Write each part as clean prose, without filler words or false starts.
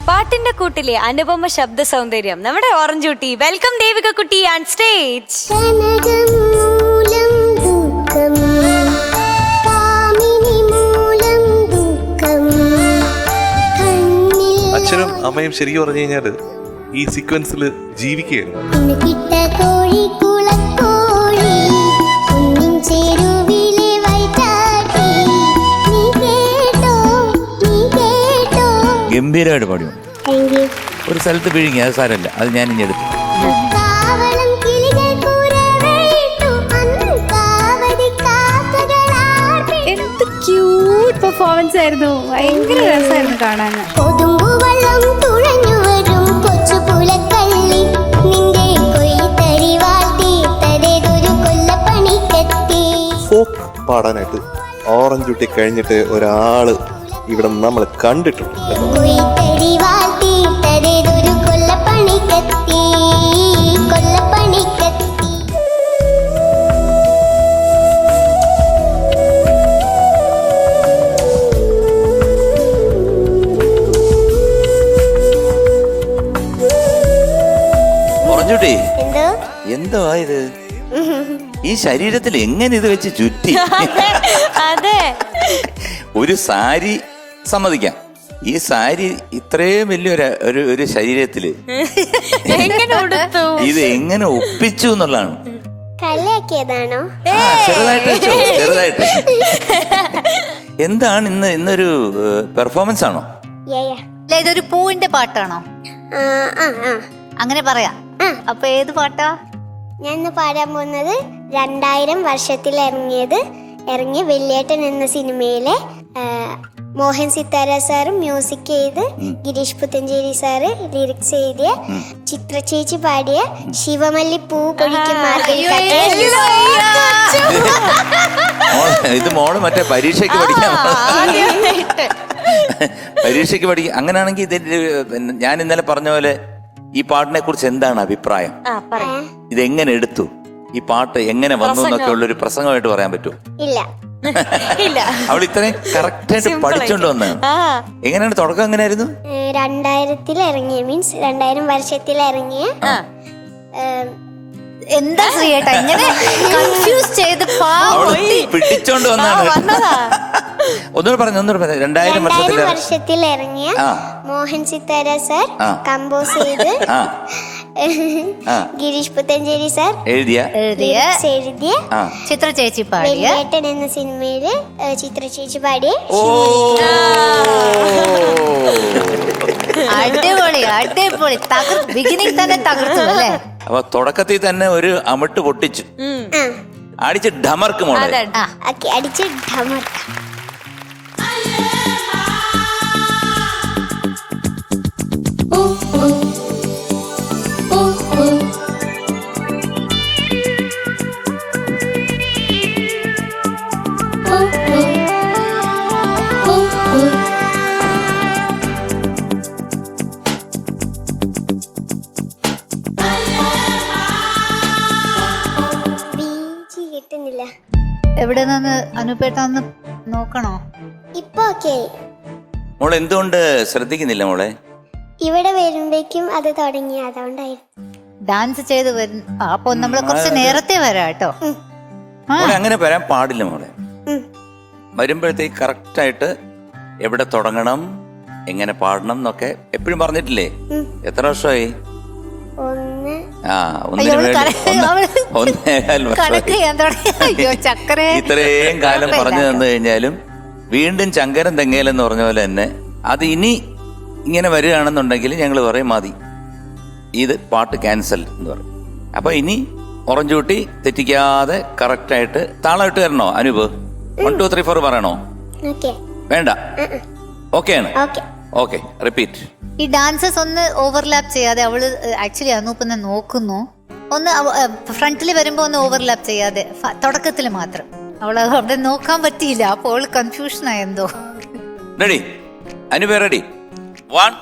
പാട്ടിന്റെ കൂട്ടിലെ അനുപമ ശബ്ദ സൗന്ദര്യം നമ്മുടെ ഓറഞ്ച് കുട്ടി. വെൽക്കം ദേവിക കുട്ടി ഓൺ സ്റ്റേജ്. അച്ഛനും അമ്മയും ശരിക്കും പറഞ്ഞു കഴിഞ്ഞാല് ഈ സീക്വൻസിൽ ജീവിക്കുകയായിരുന്നു. ഗംഭീരമായിട്ട് പാടി. ഒരു സ്ഥലത്ത് പിഴുങ്ങി, അത് സാരമില്ല, അത് ഞാൻ ഇനി എടുത്തു. എന്ത് ക്യൂട്ട് പെർഫോമൻസ് ആയിരുന്നു, ഭയങ്കര രസമായിരുന്നു കാണാൻ. ഫോക്ക് പാടാനായിട്ട് ഓറഞ്ച് കുട്ടി കഴിഞ്ഞിട്ട് ഒരാള് ഇവിടെ നമ്മൾ കണ്ടിട്ടുണ്ട്. ഓറഞ്ചുട്ടി, എന്തോ ഇത് ഈ ശരീരത്തിൽ എങ്ങനെ ഇത് വെച്ച് ചുറ്റി? അതെ, ഒരു സാരി സമ്മതിക്കാം, ഈ സാരി ഇത്രയും വലിയൊരു ഒരു ശരീരത്തില് ഇത് എങ്ങനെ ഒപ്പിച്ചു എന്നുള്ളതാണ്. കളിയാക്കിയതാണോ? ചെറുതായിട്ട്. എന്താണ് ഇന്നൊരു പെർഫോമൻസ് ആണോ? ഇതൊരു പൂവിന്റെ പാട്ടാണോ? അങ്ങനെ പറയാം. അപ്പൊ ഏത് പാട്ടാ ഞാൻ ഇന്ന് പാടാൻ പോകുന്നത് 2000 വർഷത്തിൽ ഇറങ്ങിയ വെള്ളിയേട്ടൻ എന്ന സിനിമയിലെ മോഹൻ സിത്താര സാറ് മ്യൂസിക് ചെയ്ത് ഗിരീഷ് പുത്തഞ്ചേരി സാറ് ലിറിക്സ് എഴുതിയ ചിത്ര ചേച്ചി പാടിയ ശിവമല്ലി പൂ പൊഴിക്കും. ഇത് മോള് മറ്റേ പരീക്ഷയ്ക്ക് പഠിക്കാൻ അങ്ങനെയാണെങ്കിൽ ഇതിന്റെ ഞാൻ ഇന്നലെ പറഞ്ഞ പോലെ ഈ പാട്ടിനെ കുറിച്ച് എന്താണ് അഭിപ്രായം? ഇതെങ്ങനെ എടുത്തു, ഈ പാട്ട് എങ്ങനെ വന്നു എന്നൊക്കെ ഉള്ള ഒരു പ്രസംഗമായിട്ട് പറയാൻ പറ്റുമോ? ഇല്ല. അവൾ ഇത്രയും കറക്റ്റായിട്ട് പഠിച്ചോണ്ട് വന്ന എങ്ങനെയാണ് തുടക്കം? എങ്ങനെയായിരുന്നു? 2000 ഇറങ്ങിയ 2000 വർഷത്തിൽ ഇറങ്ങിയ എന്താ ശ്രീയേട്ടാ ഇങ്ങനെ കൺഫ്യൂസ് ചെയ്ത് പിടിച്ചോണ്ട് വന്നതാണ്. ഒന്നുകൂടെ പറഞ്ഞു. 2000 വർഷത്തിൽ ഇറങ്ങിയ മോഹൻ സിത്താര സാർ കമ്പോസ് ചെയ്ത് ഗിരീഷ് പുത്തഞ്ചേരി സാർ എഴുതിയ ചിത്ര ചേച്ചി പാടിയ വെള്ളിയേട്ടൻ എന്ന സിനിമയില് ചിത്ര ചേച്ചി പാടിയ. അടിപൊളി ബിഗിനിങ് തന്നെ തകർത്തു അല്ലേ? അപ്പൊ തുടക്കത്തിൽ തന്നെ ഒരു അമിട്ട് പൊട്ടിച്ചു, അടിച്ച് ഡമർക്ക് മോളെ അടിച്ച് ഡമർക്ക്. കിട്ടുന്നില്ല. എവിടെ നിന്ന് അനുപേട്ടാന്ന് നോക്കണോ? ഇപ്പൊ ഓക്കേ. മോളെ എന്തുകൊണ്ട് ശ്രദ്ധിക്കുന്നില്ല മോളെ? ഇവിടെ വരുമ്പോഴേക്കും അത് തുടങ്ങി, അതുകൊണ്ടായിരുന്നു. ഡാൻസ് ചെയ്ത് വരും. അപ്പൊ നമ്മളെ കുറച്ച് നേരത്തെ വരാം കേട്ടോ. മോളെ അങ്ങനെ വരാൻ പാടില്ല മോളെ. വരുമ്പോഴത്തേക്ക് കറക്റ്റായിട്ട് എവിടെ തുടങ്ങണം, എങ്ങനെ പാടണം എന്നൊക്കെ എപ്പോഴും പറഞ്ഞിട്ടില്ലേ? എത്ര വർഷമായി? 1.5 ഇത്രയും കാലം പറഞ്ഞു തന്നു കഴിഞ്ഞാലും വീണ്ടും ചങ്കരം തെങ്ങേലെന്ന് പറഞ്ഞ പോലെ തന്നെ അത് ഇനി ഇങ്ങനെ വരികയാണെന്നുണ്ടെങ്കിൽ ഞങ്ങൾ പറയും മതി, ഇത് പാട്ട് ക്യാൻസൽ എന്ന് പറയും. അപ്പൊ ഇനി ഓറഞ്ച് കുട്ടി തെറ്റിക്കാതെ കറക്റ്റായിട്ട് താളമിട്ട് തരണോ? അനൂപ് 1 2 3 4 പറയണോ? വേണ്ട, ഓക്കെ ആണ്. Okay, repeat. ഈ ഡാൻസസ് ഒന്ന് ഓവർലാപ്പ് ചെയ്യാതെ അവള് ആക്ച്വലി അനൂപിനെ നോക്കുന്നു. ഒന്ന് ഫ്രണ്ടിൽ വരുമ്പോ ഒന്ന് ഓവർലാപ്പ് ചെയ്യാതെ തുടക്കത്തിൽ മാത്രം. അവള് അവിടെ നോക്കാൻ പറ്റിയില്ല, അപ്പോൾ കൺഫ്യൂഷൻ ആയെന്തോ. Ready Anoop? Ready? 1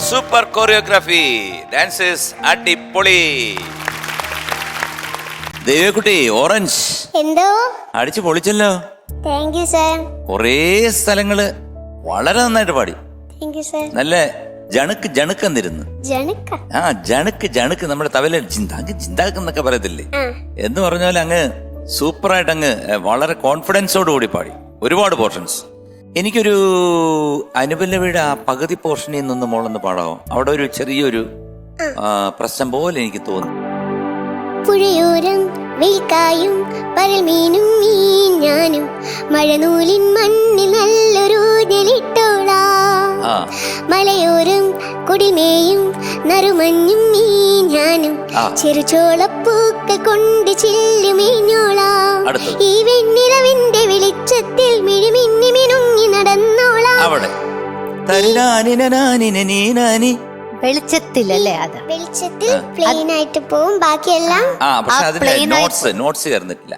super choreography, dancers അടിപൊളി. ദേവികുട്ടി ഓറഞ്ച് എന്തോ അടിച്ചു പൊളിച്ചല്ലോ. Thank you sir. കുറേ സ്ഥലങ്ങള് വളരെ നന്നായിട്ട് പാടി. Thank you sir. നല്ല ജണുക്ക് ജണുക്ക് എന്നിരുന്നു. ജനക്ക ആ ജണുക്ക് ജണുക്ക് നമ്മുടെ തവല ജിന്താക്ക് ജിന്താക്ക് എന്നൊക്കെ പറയത്തില്ലേ, എന്ന് പറഞ്ഞാൽ അങ്ങ് സൂപ്പറായിട്ട് അങ്ങ് വളരെ കോൺഫിഡൻസോട് കൂടി പാടി ഒരുപാട് പോർഷൻസ്. എനിക്കൊരു അനുപല്ലവിയുടെ ആ പകുതി പോർഷനിൽ നിന്നൊന്ന് മോളൊന്ന് പാടാമോ? അവിടെ ഒരു ചെറിയൊരു പ്രശ്നം പോലെ എനിക്ക് തോന്നി. പുഴയോരം വെയിൽക്കായും പരൽ മീനും ഞാനും മഴനൂലിൻ മണ്ണിൽ നല്ലൊരു നെലിട്ടോളാം. മലയോരം കുടിമേയും നറുമഞ്ഞും ഞാനും ചെറുചോളപ്പൂക്കൾ കൊണ്ട് ചില്ലുമീഞ്ഞോളാം. ഈ വെണ്ണിലവിന്റെ വെളിച്ചത്തിൽ മിഴിമിന്നി മിനുങ്ങി നടന്നോളാം. വെളിച്ചത്തിലല്ലേ? അത് വെളിച്ചത്തിൽ പ്ലെയിൻ ആയിട്ട് പോവും, ബാക്കിയെല്ലാം നോട്ട്സ് ചേർന്നിട്ടില്ല.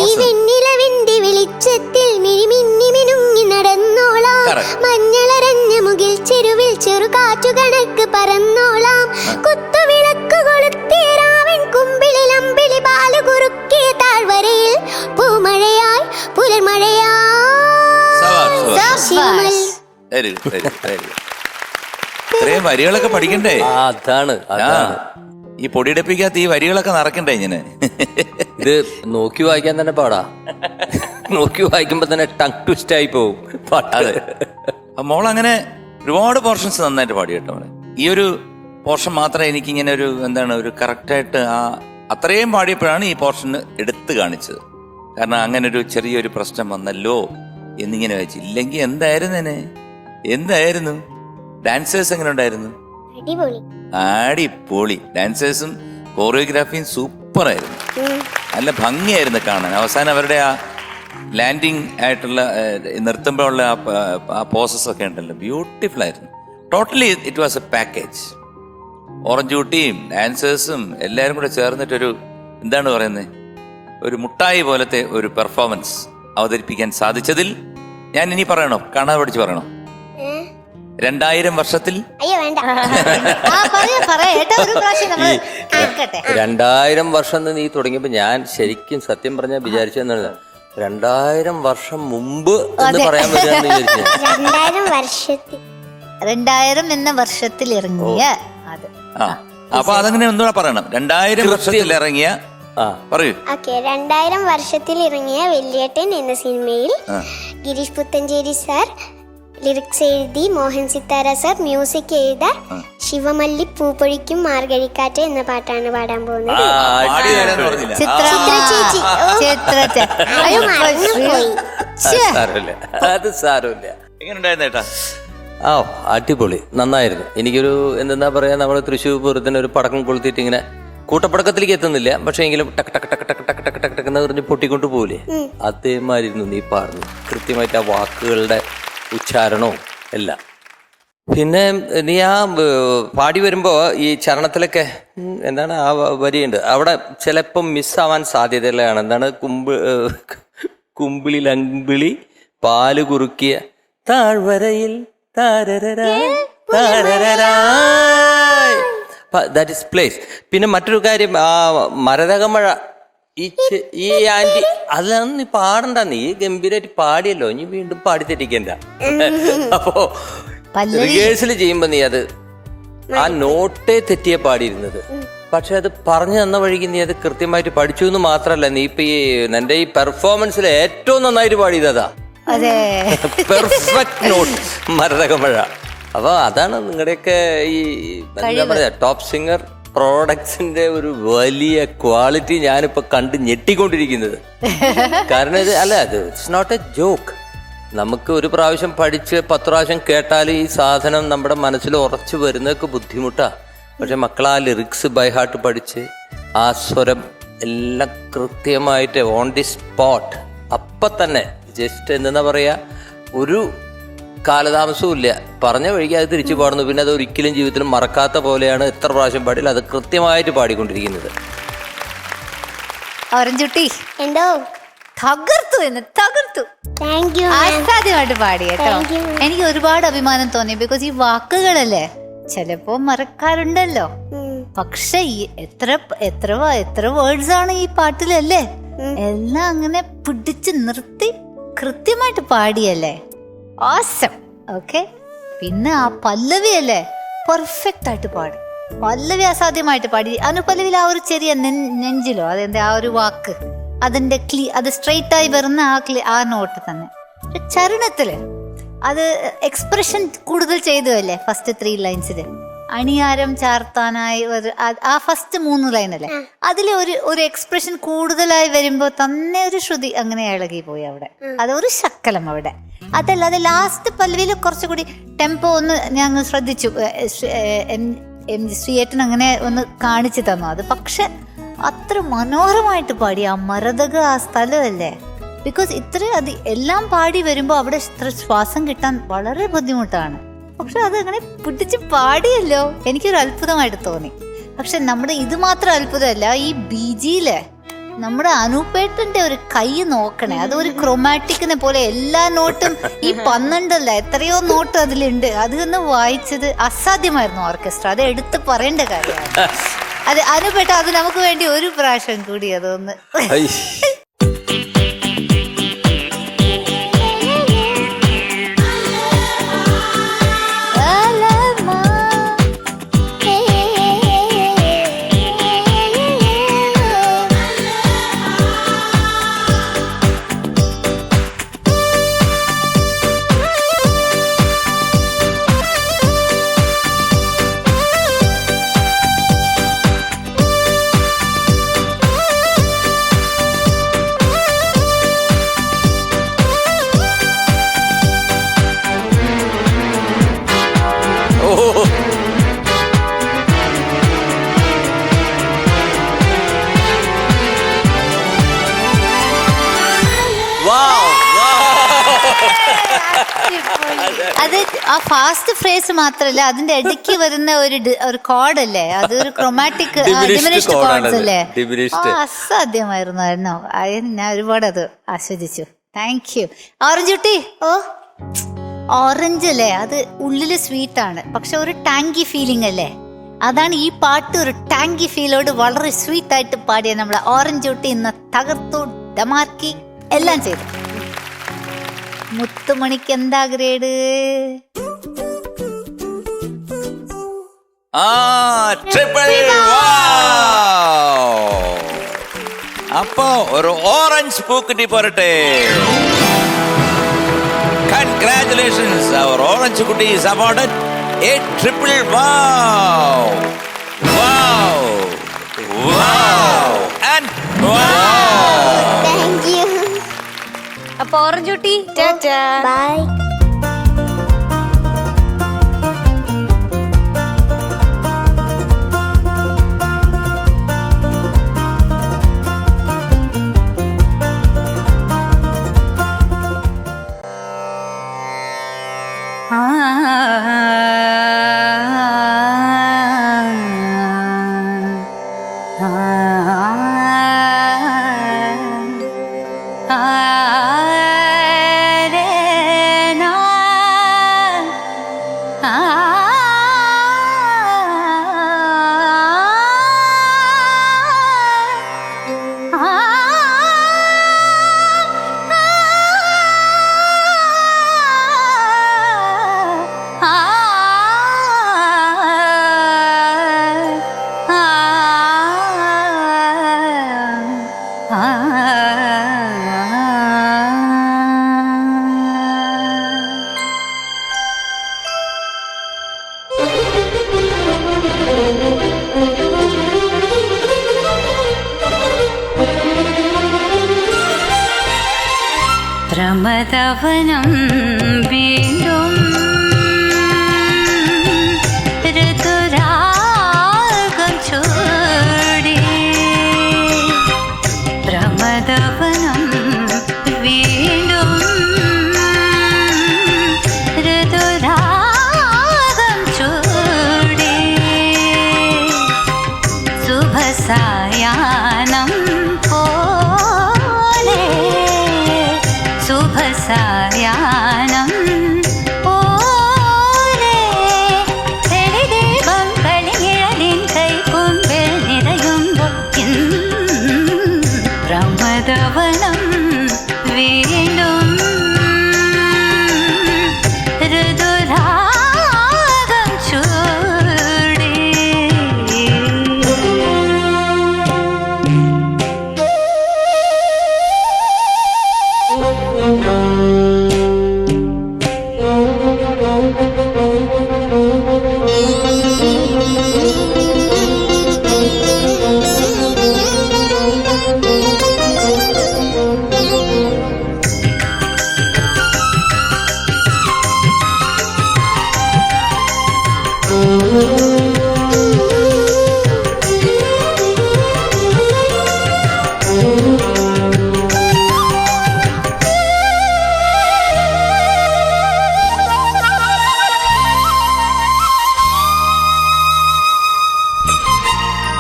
ഈ വെണ്ണിലവിന്റെ വെളിച്ചത്തിൽ മിഴിമിന്നി മിനുങ്ങി നടന്നോളാം. മഞ്ഞളരഞ്ഞ മുകിൽ ചെരുവിൽ ചെറു കാറ്റു കണക്ക് പറന്നോളാം. കുത്തുവിളക്ക് കൊളുത്തിരാവൻ കുമ്പിളിൽ അമ്പിളി പാല് കുറുക്കിയ താഴ്വരയിൽ പൂമഴയായി പുലർമഴയായി. ഇത്രയും വരികളൊക്കെ പഠിക്കണ്ടേ? അതാണ് ഈ പൊടിയെടുപ്പിക്കാത്ത ഈ വരികളൊക്കെ നിറക്കണ്ടേ ഇങ്ങനെ? ഇത് നോക്കി വായിക്കാൻ തന്നെ പാടാ. നോക്കി വായിക്കുമ്പോ തന്നെ ടങ് ട്വിസ്റ്റ് ആയി പോകും അതെ. മോളങ്ങനെ ഒരുപാട് പോർഷൻസ് നന്നായിട്ട് പാടി കേട്ടോ. ഈ ഒരു പോർഷൻ മാത്രമേ എനിക്കിങ്ങനെ ഒരു എന്താണ് ഒരു കറക്റ്റായിട്ട് അത്രയും പാടിയപ്പോഴാണ് ഈ പോർഷൻ എടുത്തു കാണിച്ചത്. കാരണം അങ്ങനെ ഒരു ചെറിയൊരു പ്രശ്നം വന്നല്ലോ എന്നിങ്ങനെ വെച്ച്. ഇല്ലെങ്കിൽ എന്തായിരുന്നു ഡാൻസേഴ്സ് എങ്ങനെ ഉണ്ടായിരുന്നു? അടിപൊളി ഡാൻസേഴ്സും കോറിയോഗ്രാഫിയും സൂപ്പറായിരുന്നു. നല്ല ഭംഗിയായിരുന്നു കാണാൻ. അവസാനം അവരുടെ ആ ലാൻഡിങ് ആയിട്ടുള്ള നിർത്തുമ്പോഴുള്ള ആ പോസസ് ഒക്കെ ഉണ്ടല്ലോ, ബ്യൂട്ടിഫുൾ ആയിരുന്നു. Totally it was A package. Orange കുട്ടിയും ഡാൻസേഴ്സും എല്ലാവരും കൂടെ ചേർന്നിട്ടൊരു എന്താണ് പറയുന്നത്, ഒരു മുട്ടായി പോലത്തെ ഒരു പെർഫോമൻസ് അവതരിപ്പിക്കാൻ സാധിച്ചതിൽ ഞാൻ ഇനി പറയണോ, കാണാതെ പഠിച്ച് പറയണോ? 2000 വർഷത്തിൽ 2000 വർഷം നീ തുടങ്ങിയപ്പോ ഞാൻ ശരിക്കും സത്യം പറഞ്ഞാൽ വിചാരിച്ചെന്നാണ് 2000 വർഷം മുമ്പ് എന്ന് പറയാൻ പറ്റുമെന്ന് വിചാരിച്ചു. 2000 എന്ന വർഷത്തിൽ ഇറങ്ങിയ അത്. അപ്പൊ അതങ്ങനെ ഒന്നുകൂടെ പറയണം. 2000 വർഷത്തിൽ ഇറങ്ങിയ പറയൂ. 2000 വർഷത്തിൽ ഇറങ്ങിയ വെള്ളിയേട്ടൻ എന്ന സിനിമയിൽ ഗിരീഷ് പുത്തഞ്ചേരി സാർ ലിറിക്സ് എഴുതി, മോഹൻ സിത്താര സാർ മ്യൂസിക് ചെയ്ത ശിവമല്ലി പൂപ്പൊഴിക്കും മാർഗഴിക്കാറ്റ് എന്ന പാട്ടാണ് പാടാൻ പോകുന്നത്. അത് സാരമില്ല. എങ്ങനെയുണ്ടായിരുന്നേട്ടാ? അടിപൊളി, നന്നായിരുന്നു. എനിക്കൊരു എന്താ പറയാ, നമ്മൾ തൃശ്ശൂർ പൂരത്തിന് ഒരു പടക്കം കൊളുത്തിട്ട് ഇങ്ങനെ കൂട്ടപ്പടക്കത്തിലേക്ക് എത്തുന്നില്ല, പക്ഷെ എങ്കിലും ടക്ക് ടക്ക് ടക്ക് ടക്ക് ടക്ക് ടക്ക് ടക്ക് എന്ന് പറഞ്ഞ് പൊട്ടിക്കൊണ്ട് പോവില്ലേ, അതേമാതിരിയിരുന്നു നീ പാടുന്നു. കൃത്യമായിട്ട് ആ വാക്കുകളുടെ ഉച്ചാരണവും എല്ലാം. പിന്നെ നീ ആ പാടി വരുമ്പോ ഈ ചരണത്തിലൊക്കെ എന്താണ് ആ വരിയുണ്ട്, അവിടെ ചിലപ്പം മിസ്സാവാൻ സാധ്യതയുള്ളതാണ്. എന്താണ് കുമ്പിളിലമ്പിളി പാല് കുറുക്കിയ താഴ്വരയിൽ ദാറ്റ് ഇസ് പ്ലേസ്. പിന്നെ മറ്റൊരു കാര്യം, ആ മരതകമഴ ഈ ആന്റി അതാണ് നീ പാടണ്ട, നീ ഗംഭീരമായിട്ട് പാടിയല്ലോ, ഇനി വീണ്ടും പാടി തെറ്റിക്കണ്ട. അപ്പോ റിഹേഴ്സൽ ചെയ്യുമ്പോ നീ അത് ആ നോട്ടേ തെറ്റിയ പാടിയിരുന്നത്, പക്ഷെ അത് പറഞ്ഞു തന്ന വഴിക്ക് നീ അത് കൃത്യമായിട്ട് പഠിച്ചു എന്ന് മാത്രല്ല, നീ ഇപ്പൊ ഈ നിന്റെ ഈ പെർഫോമൻസിൽ ഏറ്റവും നന്നായിട്ട് പാടിയതാ. Perfect not മരതകമഴ. അപ്പൊ അതാണ് നിങ്ങളുടെയൊക്കെ ഈ എന്താ പറയാ ടോപ്പ് സിംഗർ പ്രോഡക്ട്സിന്റെ ഒരു വലിയ ക്വാളിറ്റി ഞാനിപ്പോ കണ്ട് ഞെട്ടിക്കൊണ്ടിരിക്കുന്നത്. കാരണം ഇത് അല്ല, അത് ഇറ്റ്സ് നോട്ട് എ ജോക്ക്. നമുക്ക് ഒരു പ്രാവശ്യം പഠിച്ച് 10 പ്രാവശ്യം കേട്ടാൽ ഈ സാധനം നമ്മുടെ മനസ്സിൽ ഉറച്ചു വരുന്നതൊക്കെ ബുദ്ധിമുട്ടാ. പക്ഷെ മക്കൾ ആ ലിറിക്സ് ബൈ ഹാർട്ട് പഠിച്ച് ആ സ്വരം എല്ലാം കൃത്യമായിട്ട് ഓൺ ദി സ്പോട്ട് അപ്പം തന്നെ ജസ്റ്റ് എന്താ പറയാ, ഒരു കാലതാമസവും ഇല്ല, പറഞ്ഞ വഴിക്ക് അത് തിരിച്ചു പാടുന്നു. പിന്നെ അത് ഒരിക്കലും ജീവിതത്തിൽ മറക്കാത്ത പോലെയാണ് എത്ര പ്രാവശ്യം പാടില്ല അത് കൃത്യമായിട്ട് പാടിക്കൊണ്ടിരിക്കുന്നത്. ഓറഞ്ചുട്ടി എന്തോ തകർത്തു അസാധ്യമായിട്ട് പാടി കേട്ടോ. എനിക്ക് ഒരുപാട് അഭിമാനം തോന്നി. ബിക്കോസ് ഈ വാക്കുകളല്ലേ ചിലപ്പോ മറക്കാറുണ്ടല്ലോ. പക്ഷെ എത്ര വേർഡ്സ് ആണ് ഈ പാട്ടിലല്ലേ? എല്ലാം അങ്ങനെ പിടിച്ച് നിർത്തി കൃത്യമായിട്ട് പാടിയല്ലേ, ആസം. ഓക്കെ, പിന്നെ ആ പല്ലവി അല്ലേ പെർഫെക്റ്റ് ആയിട്ട് പാടി. പല്ലവി അസാധ്യമായിട്ട് പാടി. അനുപല്ലവിയിൽ ആ ഒരു ചെറിയ നെഞ്ചിലോ അതെന്താ ആ ഒരു വാക്ക് അതിന്റെ അത് സ്ട്രെയിറ്റ് ആയി വരുന്ന ആ നോട്ട് തന്നെ. ചരണത്തില് അത് എക്സ്പ്രഷൻ കൂടുതൽ ചെയ്തല്ലേ ഫസ്റ്റ് 3 ലൈൻസില്. അണിയാരം ചാർത്താനായി ആ ഫസ്റ്റ് 3 ലൈനല്ലേ, അതിൽ ഒരു എക്സ്പ്രഷൻ കൂടുതലായി വരുമ്പോ തന്നെ ഒരു ശ്രുതി അങ്ങനെ ഇളകി പോയി അവിടെ. അതൊരു ശക്കലം അവിടെ. അതല്ലാതെ ലാസ്റ്റ് പല്ലവിയിൽ കുറച്ചുകൂടി ടെമ്പോ ഒന്ന് ഞങ്ങൾ ശ്രദ്ധിച്ചു. ശ്രീയേട്ടൻ അങ്ങനെ ഒന്ന് കാണിച്ചു തന്നു അത്. പക്ഷെ അത്ര മനോഹരമായിട്ട് പാടി. ആ മരതക ആ സ്ഥലമല്ലേ, ബിക്കോസ് അത് എല്ലാം പാടി വരുമ്പോ അവിടെ ഇത്ര ശ്വാസം കിട്ടാൻ വളരെ ബുദ്ധിമുട്ടാണ്. പക്ഷെ അത് അങ്ങനെ പിടിച്ച് പാടിയല്ലോ, എനിക്കൊരു അത്ഭുതമായിട്ട് തോന്നി. പക്ഷെ നമ്മുടെ ഇത് മാത്രം അത്ഭുതമല്ല, ഈ ബിജിയിലെ നമ്മുടെ അനൂപേട്ടന്റെ ഒരു കൈ നോക്കണേ. അതൊരു ക്രോമാറ്റിക്കിനെ പോലെ എല്ലാ നോട്ടും ഈ 12 എത്രയോ നോട്ട് അതിലുണ്ട്. അതൊന്ന് വായിച്ചത് അസാധ്യമായിരുന്നു ഓർക്കസ്ട്ര. അത് എടുത്ത് പറയേണ്ട കാര്യമാണ്. അത് അനൂപേട്ട, അത് നമുക്ക് വേണ്ടി ഒരു പ്രാവശ്യം കൂടി അതൊന്ന്. അത് ആ ഫാസ്റ്റ് ഫ്രേസ് മാത്രല്ല, അതിന്റെ ഇടയ്ക്ക് വരുന്ന ഒരു കോഡ് അല്ലേ, അതൊരു ക്രോമാറ്റിക് ഡിമിനിഷ്ഡ് കോഡ്സ് അല്ലേ, അസാധ്യമായിരുന്നു. ഞാൻ ഒരുപാട് അത് ആസ്വദിച്ചു. Thank you. ഓറഞ്ച് കുട്ടി, ഓറഞ്ച് അല്ലേ, അത് ഉള്ളില് സ്വീറ്റ് ആണ്, പക്ഷെ ഒരു ടാങ്കി ഫീലിംഗ് അല്ലേ. അതാണ് ഈ പാട്ട്, ഒരു ടാങ്കി ഫീലോട് വളരെ സ്വീറ്റ് ആയിട്ട് പാടിയ നമ്മളെ ഓറഞ്ച് കുട്ടി ഇന്ന് തകർത്തു, ഡമാർക്കി എല്ലാം ചെയ്തു. മുത്തുമണിക്ക് എന്താ ഗ്രേഡ്? അപ്പോ ഒരു ഓറഞ്ച് പൂക്കുറ്റി പോരട്ടെ. കൺഗ്രാറ്റുലേഷൻസ്, അവർ ഓറഞ്ച് കുട്ടി is awarded a triple wow. Wow. Wow. And wow. Thank you. അപ്പൊ ഓറഞ്ച് കുട്ടി ടാറ്റാ. ബൈ. പ്രമദവനം വീണ്ടും ഋതുരാഗം ചൂടി. പ്രമദവനം വീണ്ടും ഋതുരാഗം ചൂടി. ശുഭസായാനം പോലെ ശുഭസായാനം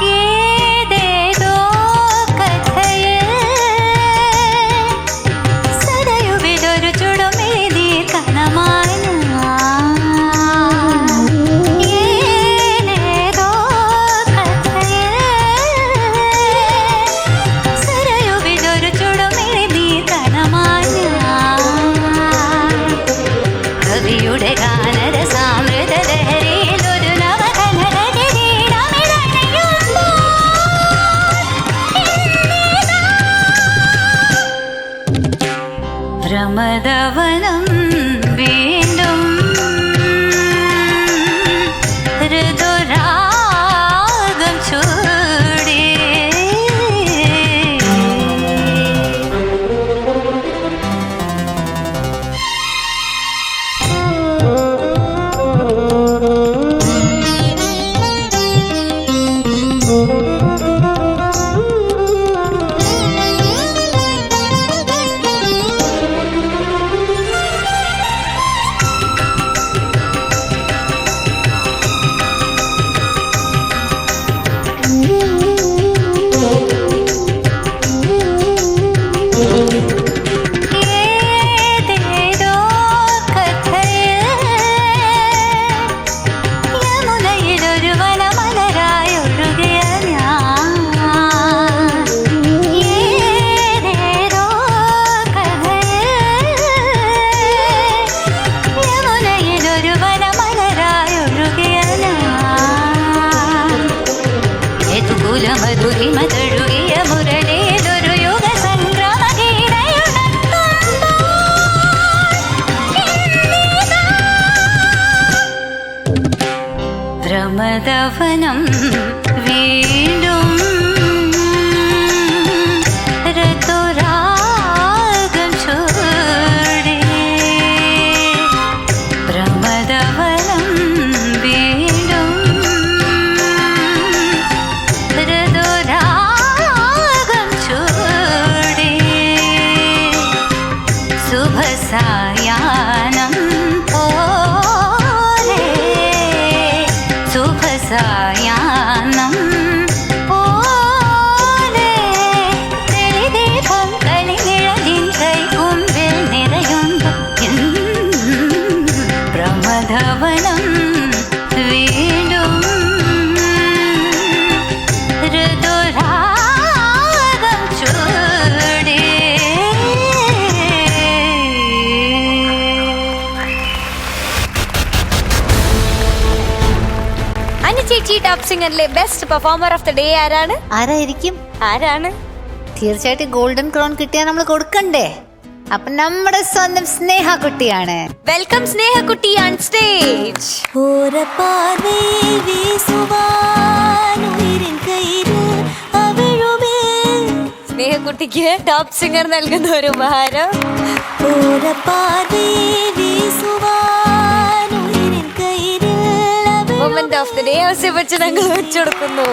ഏതേതോ കഥയിൽ സദയുവിലൊരു ചുടുമെഴുതി കനമായി ഞാൻ. ഏതേതോ കഥയിൽ സദയുവിലൊരു ചുടുമെഴുതി കനമായി ഞാൻ. കവിയുടെ ഗാനരസാമൃത ലഹരിയിൽ ഒരു നവകനക കിരീടമിഴയുമ്പോൾ ഭ്രമദവനം വീണ്ടും ഋതുരാഗം ചൂടി. ഏതേതോ കഥയിൽ യമുനയിലൊരു വനമലരായൊഴുകിയ ഞാൻ. ഏതേതോ കഥയിൽ യമുനയിലൊരു വനമലരായൊഴുകിയ ഞാൻ. യദുകുലമധുരിമ തഴുകിയ മുരളിയിലൊരു യുഗസംക്രമ ഭ്രമദവനം വീണ്ടും ഋതുരാഗം ചൂടി. ഭ്രമദവനം വീണ്ടും ഋതുരാഗം ചൂടി. ശുഭസായാഹ്നം പോലെ ശുഭസായാഹ്നം പോലെ തെളിദീപം കളിനിഴലിൻ കൈകൊമ്പിൽ നിറയുമ്പോൾ പ്രമദവനം വീണ്ടും ഋതുരാഗം ചൂടി. അനുചേച്ചി ടോപ്പ് സിംഗറിലെ best performer of the day ആരാണ്? ആരായിരിക്കും? ആരാണ്? തീർച്ചയായിട്ടും ഗോൾഡൻ ക്രൗൺ കിട്ടിയാൽ നമ്മൾ കൊടുക്കണ്ടേ? അപ്പൊ നമ്മുടെ സ്വന്തം സ്നേഹ കുട്ടിയാണ്. വെൽക്കം സ്നേഹക്കുട്ടി ഓൺ സ്റ്റേജ്. സ്നേഹക്കുട്ടിക്ക് ടോപ്പ് സിംഗർ നൽകുന്ന ഒരു ഉപഹാരം. മൊമെന്റ് ഓഫ് ദ ഡേ ആവശ്യപ്പെട്ട് ഞങ്ങൾ വെച്ചെടുക്കുന്നു.